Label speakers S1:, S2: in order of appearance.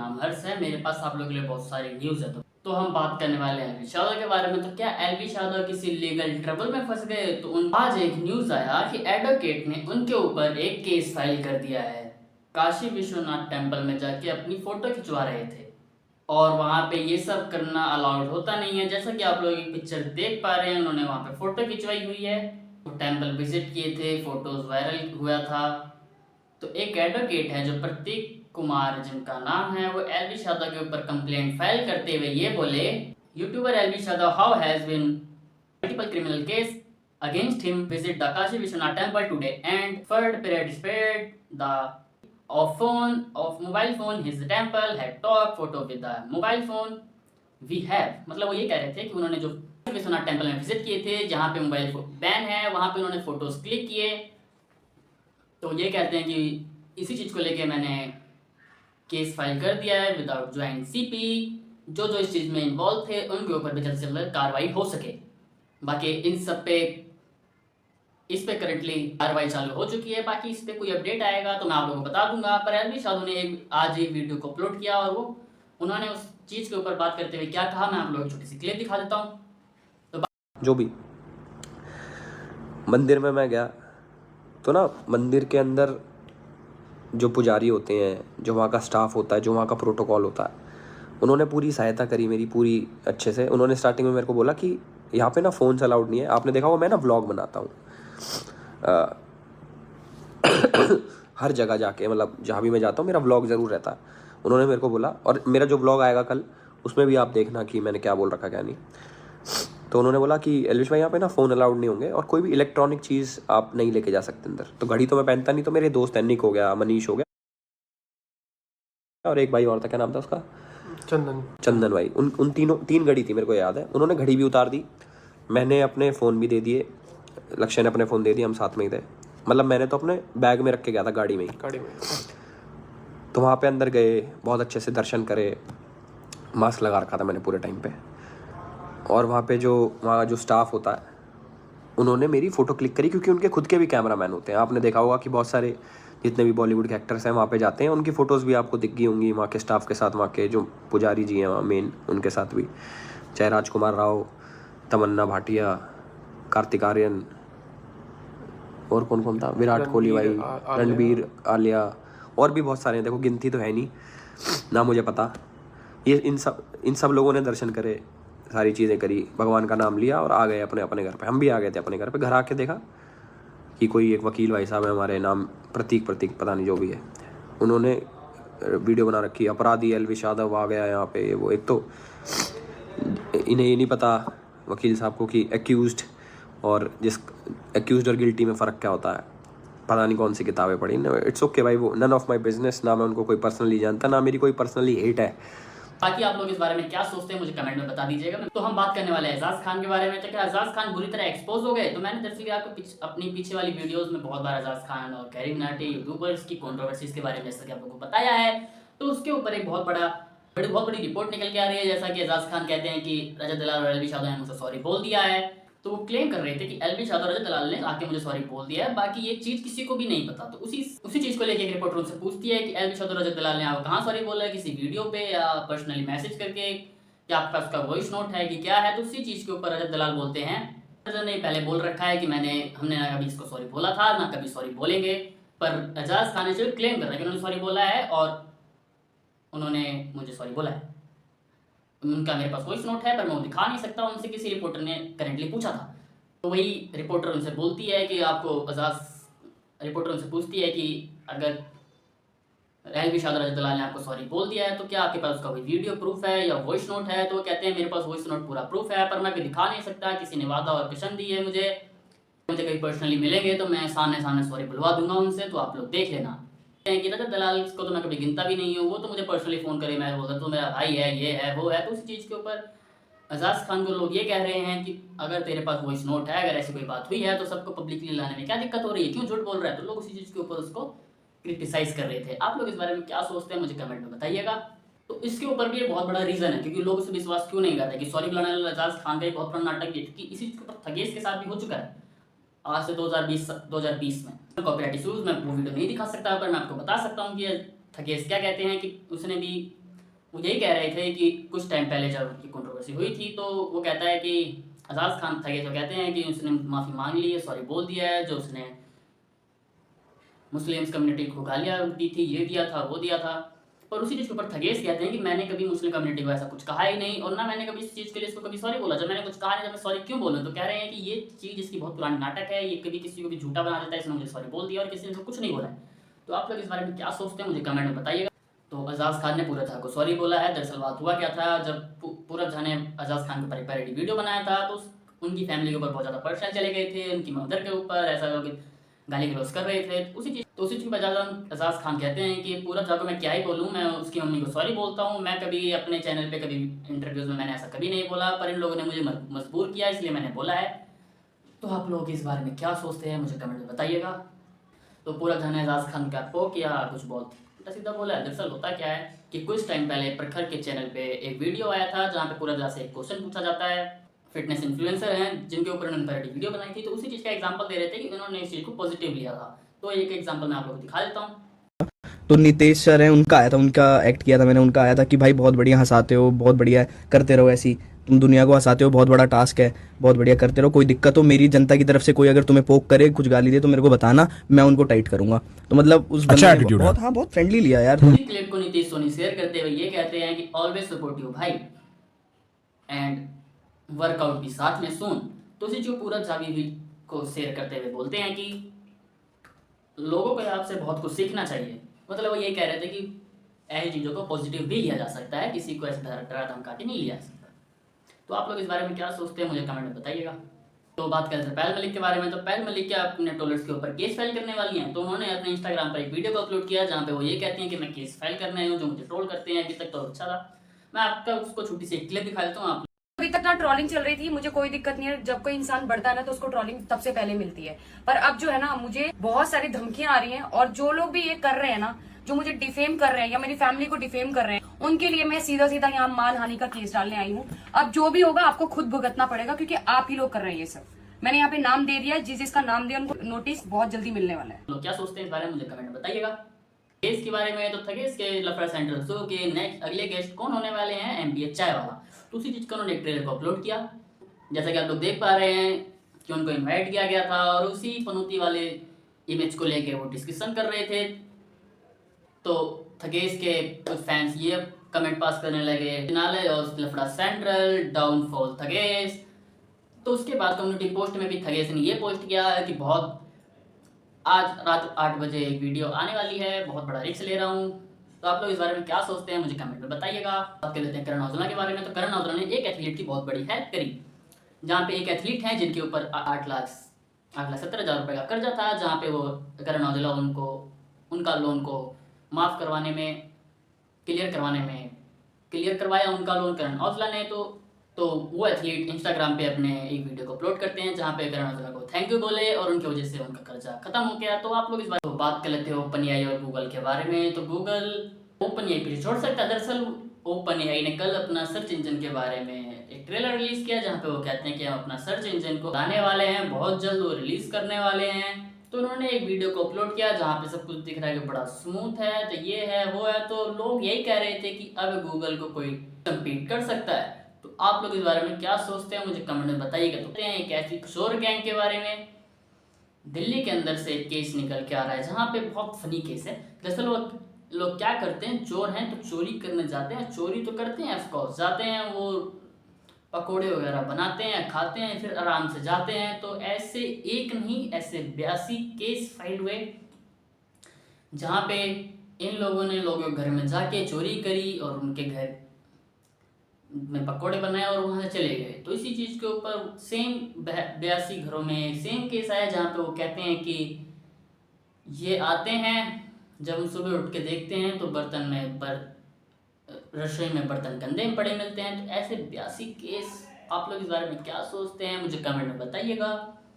S1: नाम हर्ष है। मेरे पास आप लोगों के लिए बहुत सारी न्यूज़ है। तो हम बात करने वाले हैं एलवी यादव के बारे में। तो क्या एलवी यादव किसी लीगल ट्रबल में फंस गए? तो आज एक न्यूज़ आया कि एडवोकेट ने उनके ऊपर एक केस फाइल कर दिया है। काशी विश्वनाथ टेम्पल में जाके अपनी फ़ोटो खिंचवा रहे थे और वहाँ पे ये सब करना अलाउड होता नहीं है। जैसा कि आप लोग एक पिक्चर देख पा रहे हैं, उन्होंने वहाँ पे फ़ोटो खिंचवाई हुई है। तो टेम्पल विजिट किए थे, फ़ोटोज़ वायरल हुआ था। तो एक एडवोकेट है जो प्रतीक कुमार, जिनका नाम है, वो एलवी यादव के ऊपर कंप्लेंट फाइल करते हुए ये बोले, YouTuber Elvish Yadav how has been multiple criminal case against him, visit the Kashi Vishwanath temple today and third participate the of mobile phone his temple had talk photo with the mobile phone we have। मतलब वो ये कह रहे थे कि उन्होंने जो Vishwanath temple में विजिट किए थे जहाँ पे मोबाइल बैन है, वहाँ पे उन्होंने फोटोज क्लिक किए। तो ये कहते हैं कि इसी चीज़ को लेके मैंने केस फाइल कर दिया है विदाउट ज्वाइंट सीपी। जो जो इस चीज़ में इन्वॉल्व थे उनके ऊपर भी जल्द से जल्द कार्रवाई हो सके। बाकी इन सब पे इस पे करंटली कार्रवाई चालू हो चुकी है। बाकी इस पे कोई अपडेट आएगा तो मैं आप लोगों को बता दूंगा। पर एलवी यादव ने आज एक वीडियो को अपलोड किया और वो उन्होंने उस चीज़ के ऊपर बात करते हुए क्या कहा, मैं आप लोगों को छोटी सी क्लिप दिखा देता हूँ। तो
S2: जो भी मंदिर में मैं गया तो ना, मंदिर के अंदर जो पुजारी होते हैं, जो वहाँ का स्टाफ होता है, जो वहाँ का प्रोटोकॉल होता है, उन्होंने पूरी सहायता करी मेरी, पूरी अच्छे से। उन्होंने स्टार्टिंग में मेरे को बोला कि यहाँ पे ना फ़ोन्स अलाउड नहीं है। आपने देखा होगा मैं ना व्लॉग बनाता हूँ हर जगह जाके, मतलब जहाँ भी मैं जाता हूँ मेरा व्लॉग ज़रूर रहता है। उन्होंने मेरे को बोला, और मेरा जो व्लॉग आएगा कल उसमें भी आप देखना कि मैंने क्या बोल रखा क्या नहीं। तो उन्होंने बोला कि एलविश भाई यहाँ पे ना फ़ोन अलाउड नहीं होंगे और कोई भी इलेक्ट्रॉनिक चीज़ आप नहीं लेके जा सकते अंदर। तो घड़ी तो मैं पहनता नहीं, तो मेरे दोस्त निक हो गया, मनीष हो गया, और एक भाई और था, क्या नाम था उसका, चंदन भाई। उन तीन घड़ी थी, मेरे को याद है। उन्होंने घड़ी भी उतार दी, मैंने अपने फ़ोन भी दे दिए, लक्ष्य ने अपने फ़ोन दे दिए, हम साथ में ही थे। मतलब मैंने तो अपने बैग में रख के गया था, गाड़ी में ही। तो वहाँ पे अंदर गए, बहुत अच्छे से दर्शन करे, मास्क लगा रखा था मैंने पूरे टाइम पे। और वहाँ जो स्टाफ होता है उन्होंने मेरी फ़ोटो क्लिक करी, क्योंकि उनके खुद के भी कैमरामैन होते हैं। आपने देखा होगा कि बहुत सारे जितने भी बॉलीवुड के एक्टर्स हैं वहाँ पे जाते हैं, उनकी फ़ोटोज़ भी आपको दिख गई होंगी वहाँ के स्टाफ के साथ, वहाँ के जो पुजारी जी हैं वहाँ मेन, उनके साथ भी, चाहे राजकुमार राव, तमन्ना भाटिया, कार्तिक आर्यन, और कौन कौन था, विराट कोहली भाई, रणबीर, आलिया, और भी बहुत सारे हैं। देखो गिनती तो है नहीं ना मुझे पता। ये इन सब लोगों ने दर्शन करे, सारी चीज़ें करी, भगवान का नाम लिया और आ गए अपने अपने घर पे। हम भी आ गए थे अपने घर पे। घर आके देखा कि कोई एक वकील भाई साहब है हमारे, नाम प्रतीक पता नहीं जो भी है, उन्होंने वीडियो बना रखी, अपराधी एलवी यादव आ गया यहाँ पे, वो। एक तो इन्हें ये नहीं पता वकील साहब को कि एक्यूज्ड और गिल्टी में फ़र्क क्या होता है। पता नहीं कौन सी किताबें पढ़ी। इट्स ओके भाई, वो नन ऑफ माई बिजनेस। ना मैं उनको कोई पर्सनली जानता, ना मेरी कोई पर्सनली हेट है।
S1: बाकी आप लोग इस बारे में क्या सोचते हैं मुझे कमेंट में बता दीजिएगा। तो हम बात करने वाले हैं एजाज खान के बारे में। तो क्या एजाज खान बुरी तरह एक्सपोज हो गए? तो मैंने दरअसल आपको अपनी पीछे वाली वीडियोस में बहुत बार एजाज खान और कैरी मिनाटी यूट्यूबर्स की कंट्रोवर्सीज के बारे में जैसा कि आप लोगों को बताया है। तो उसके ऊपर एक बहुत बड़ी रिपोर्ट निकल के आ रही है। जैसा कि एजाज खान कहते हैं कि रजत दलाल और एलवी यादव ने मुझसे सॉरी बोल दिया है। तो वो क्लेम कर रहे थे कि एलवी यादव और रजत दलाल ने आके मुझे सॉरी बोल दिया है, बाकी ये चीज़ किसी को भी नहीं पता। तो उसी चीज़ को लेकर एक रिपोर्टर उनसे पूछती है कि एलवी यादव और रजत दलाल ने आपको कहाँ सॉरी बोला है, किसी वीडियो पे या पर्सनली मैसेज करके, क्या आपके पास उसका वॉइस नोट है कि क्या है। तो उसी चीज़ के ऊपर रजत दलाल बोलते हैं, रजत ने पहले बोल रखा है कि हमने ना कभी इसको सॉरी बोला था, ना कभी सॉरी बोलेंगे। पर एजाज खान से क्लेम कर रहे हैं कि उन्होंने सॉरी बोला है और उन्होंने मुझे सॉरी बोला है। उनका मेरे पास वॉइस नोट है पर मैं वो दिखा नहीं सकता। उनसे किसी रिपोर्टर ने करेंटली पूछा था, तो वही रिपोर्टर उनसे बोलती है कि रिपोर्टर उनसे पूछती है कि अगर एलवी यादव दलाल ने आपको सॉरी बोल दिया है तो क्या आपके पास उसका कोई वीडियो प्रूफ है या वॉइस नोट है? तो कहते हैं मेरे पास वॉइस नोट पूरा प्रूफ है, पर मैं दिखा नहीं सकता। किसी ने वादा और कसम दी है मुझे कहीं पर्सनली मिलेंगे तो मैं सामने सॉरी बुलवा दूंगा उनसे, तो आप लोग देख लेना। कि रजत दलाल को तो मैं कभी गिनता भी नहीं हूँ, वो तो मुझे पर्सनली फ़ोन करे, मैं बोलता तो मेरा भाई है, ये है वो है। तो उसी चीज़ के ऊपर एजाज खान को लोग ये कह रहे हैं कि अगर तेरे पास वॉइस नोट है, अगर ऐसी कोई बात हुई है तो सबको पब्लिकली लाने में क्या दिक्कत हो रही है, क्यों झूठ बोल रहा है? तो लोग उसी चीज़ के ऊपर उसको क्रिटिसाइज कर रहे थे। आप लोग इस बारे में क्या सोचते हैं मुझे कमेंट में बताइएगा। तो इसके ऊपर भी एक बहुत बड़ा रीज़न है क्योंकि लोग उसे विश्वास क्यों नहीं करते कि सॉरी बुलाने वाला एजाज खान का एक बहुत बड़ा नाटक ये कि इसी चीज़ के ऊपर थगेश के साथ भी हो चुका है आज से 2020 में। कॉपीराइट इशूज़ मैं वो वीडियो नहीं दिखा सकता, पर मैं आपको बता सकता हूँ कि थगेश क्या कहते हैं कि उसने भी वो यही कह रहे थे कि कुछ टाइम पहले जब ये कंट्रोवर्सी हुई थी तो वो कहता है कि एजाज खान थगेस तो कहते हैं कि उसने माफ़ी मांग ली है, सॉरी बोल दिया है, जो उसने मुस्लिम्स कम्युनिटी को गालियाँ दी थी, ये दिया था, वो दिया था। और उसी चीज़ के ऊपर थगेस कहते हैं कि मैंने कभी मुस्लिम कम्युनिटी को ऐसा कुछ कहा ही नहीं और ना मैंने कभी इस चीज़ के लिए इसको कभी सॉरी बोला। जब मैंने कुछ कहा नहीं तो मैं सॉरी क्यों बोलूँ? तो कह रहे हैं कि ये चीज़ इसकी बहुत पुरानी नाटक है, ये कभी किसी को भी झूठा बना देता है, इसने मुझे सॉरी बोल दिया और किसी ने इसको कुछ नहीं बोला है। तो आप लोग इस बारे में क्या सोचते हैं मुझे कमेंट में बताइएगा। तो एजाज खान ने पूरब झा को सॉरी बोला है। दरअसल बात हुआ क्या था, जब पूरब झा ने एजाज खान के ऊपर एक पैरोडी वीडियो बनाया था तो उनकी फैमिली के ऊपर बहुत ज़्यादा पर्सनल चले गए थे, उनकी मदर के ऊपर ऐसा गाली गलौज कर रहे थे। उसी चीज़ की वजह एजाज खान कहते हैं कि पूरब झा को मैं क्या ही बोलूँ, मैं उसकी मम्मी को सॉरी बोलता हूँ, मैं कभी अपने चैनल पे कभी इंटरव्यूज़ में मैंने ऐसा कभी नहीं बोला, पर इन लोगों ने मुझे मजबूर किया इसलिए मैंने बोला है। तो आप लोग इस बारे में क्या सोचते हैं मुझे कमेंट में बताइएगा। तो पूरब झा ने एजाज खान का पोक या कुछ बहुत उल्टा सीधा बोला है। दरअसल होता क्या है कि कुछ टाइम पहले प्रखर के चैनल पे एक वीडियो आया था जहाँ पे पूरब झा से एक क्वेश्चन पूछा जाता है। फिटनेस इन्फ्लुएंसर हैं जिनके ऊपर उन्होंने पैरोडी वीडियो बनाई थी, तो उसी चीज़ का एग्जांपल दे रहे थे कि उन्होंने इस चीज़ को पॉजिटिव लिया था। तो एक एग्जांपल मैं आप लोगों को दिखा देता हूँ।
S3: तो नितेश सर हैं, उनका आया था, उनका एक्ट किया था मैंने, उनका आया था कि भाई बहुत बढ़िया हंसाते हो, बहुत बढ़िया है, करते रहो ऐसी, तुम दुनिया को हंसाते हो, बहुत बड़ा टास्क है, बहुत बढ़िया करते रहो, कोई दिक्कत हो मेरी जनता की तरफ से कोई अगर तुम्हें पोक करे, कुछ गाली दे तो मेरे को बताना, मैं उनको टाइट करूंगा। तो मतलब उस
S4: अच्छा
S3: बंदे ने
S4: attitude
S3: बहुत
S4: है।
S3: हाँ बहुत फ्रेंडली लिया यार।
S1: इसी क्लिप को नीतीश सोनी शेयर करते हुए ये कहते हैं कि ऑलवेज सपोर्ट यू भाई एंड वर्कआउट भी साथ में सुन। तो उसी जो पूरब झा भी को शेयर करते हुए बोलते हैं कि लोगों को आपसे बहुत कुछ सीखना चाहिए। मतलब वो ये कह रहे थे कि ऐसी चीज़ों को पॉजिटिव भी लिया जा सकता है, किसी को ऐसे डरा धमका के नहीं लिया जा सकता। तो आप लोग इस बारे में क्या सोचते हैं मुझे कमेंट में बताइएगा। तो बात करते हैं पायल मलिक के बारे में। तो पायल मलिक क्या अपने ट्रोलर्स के ऊपर केस फाइल करने वाली हैं। तो उन्होंने अपने इंस्टाग्राम पर एक वीडियो को अपलोड किया जहाँ पे वो ये कहती हैं कि मैं केस फाइल करने आई हूँ, जो मुझे ट्रोल करते हैं। अभी तक तो अच्छा था, मैं आपका उसको छोटी सी एक क्लिप दिखा देता हूँ। आप
S5: अभी तक ना ट्रोलिंग चल रही थी, मुझे कोई दिक्कत नहीं है, जब कोई इंसान बढ़ता है ना तो उसको ट्रोलिंग तब से पहले मिलती है। पर अब जो है ना मुझे बहुत सारी धमकियां आ रही हैं और जो लोग भी ये कर रहे हैं ना, जो मुझे डिफेम कर रहे हैं या मेरी फैमिली को डिफेम कर रहे हैं, उनके लिए मैं सीधा सीधा यहाँ मानहानि का केस डालने आई हूँ। अब जो भी होगा आपको खुद भुगतना पड़ेगा क्योंकि आप ही लोग कर रहे हैं ये सब। मैंने यहाँ पे नाम दे दिया, जिसका नाम दिया उनको नोटिस बहुत जल्दी मिलने वाला है।
S1: लोग क्या सोचते हैं इस बारे में मुझे कमेंट में बताइएगा। केस के बारे में तो थगेस के लफड़ा सेंटर शो के नेक्स्ट अगले गेस्ट कौन होने वाले हैं, एमपीएच चाय वाला। तो उसी चीज़ का उन्होंने एक ट्रेलर को अपलोड किया, जैसा कि आप लोग देख पा रहे हैं कि उनको इनवाइट किया गया था और उसी पनौती वाले इमेज को लेकर वो डिस्कशन कर रहे थे। तो थगेस के कुछ फैंस ये कमेंट पास करने लगे, फिनाले और लफड़ा सेंट्रल, डाउनफॉल थगेस। तो उसके बाद कम्युनिटी पोस्ट में भी थगेस ने ये पोस्ट किया कि बहुत आज रात 8 बजे एक वीडियो आने वाली है, बहुत बड़ा रिस्क ले रहा हूँ। तो आप लोग इस बारे में क्या सोचते हैं मुझे कमेंट में बताइएगा। बात कर लेते हैं करण औजला के बारे में। तो करण औजला ने एक एथलीट की बहुत बड़ी हेल्प करी, जहाँ पे एक एथलीट है जिनके ऊपर 8,70,000 रुपये का कर्जा था, जहाँ पे वो करण औजला उनका लोन को माफ़ करवाने में क्लियर करवाया उनका लोन करण औजला ने। तो वो एथलीट इंस्टाग्राम पे अपने एक वीडियो को अपलोड करते हैं जहाँ पे करण औजला को थैंक यू बोले और उनकी वजह से उनका कर्जा खत्म हो गया। तो आप लोग इस बात कर लेते हो ओपन एआई और गूगल के बारे में। तो गूगल ओपन एआई पे छोड़ सकता है। दरअसल ओपन एआई ने कल अपना सर्च इंजन के बारे में एक ट्रेलर रिलीज किया, जहाँ पे वो कहते हैं कि हम अपना सर्च इंजन को लाने वाले हैं, बहुत जल्द वो रिलीज करने वाले हैं। तो उन्होंने एक वीडियो को अपलोड किया जहाँ पे सब कुछ दिख रहा है कि बड़ा स्मूथ है, तो ये है वो है। तो लोग यही कह रहे थे कि अब गूगल को कोई कम्पीट कर सकता है। तो आप लोग इस बारे में क्या सोचते हैं मुझे कमेंट में बताइएगा। तो एक ऐसी किशोर गैंग के बारे में, दिल्ली के अंदर से एक केस निकल के आ रहा है जहाँ पे बहुत फनी केस है। दरअसल वो लोग क्या करते हैं, चोर हैं तो चोरी करने जाते हैं, चोरी तो करते हैं ऑफकोर्स, जाते हैं वो पकोड़े वगैरह बनाते हैं, खाते हैं, फिर आराम से जाते हैं। तो ऐसे एक नहीं ऐसे 82 केस फाइल हुए जहाँ पे इन लोगों ने लोगों के घर में जाके चोरी करी और उनके घर में पकोड़े बनाए और वहाँ से चले गए। तो इसी चीज़ के ऊपर सेम 82 घरों में सेम केस आया जहाँ पे वो कहते हैं कि ये आते हैं, जब हम सुबह उठ के देखते हैं तो रसोई में बर्तन गंदे पड़े मिलते हैं। तो ऐसे 82 केस। आप लोग इस बारे में क्या सोचते हैं मुझे कमेंट में बताइएगा।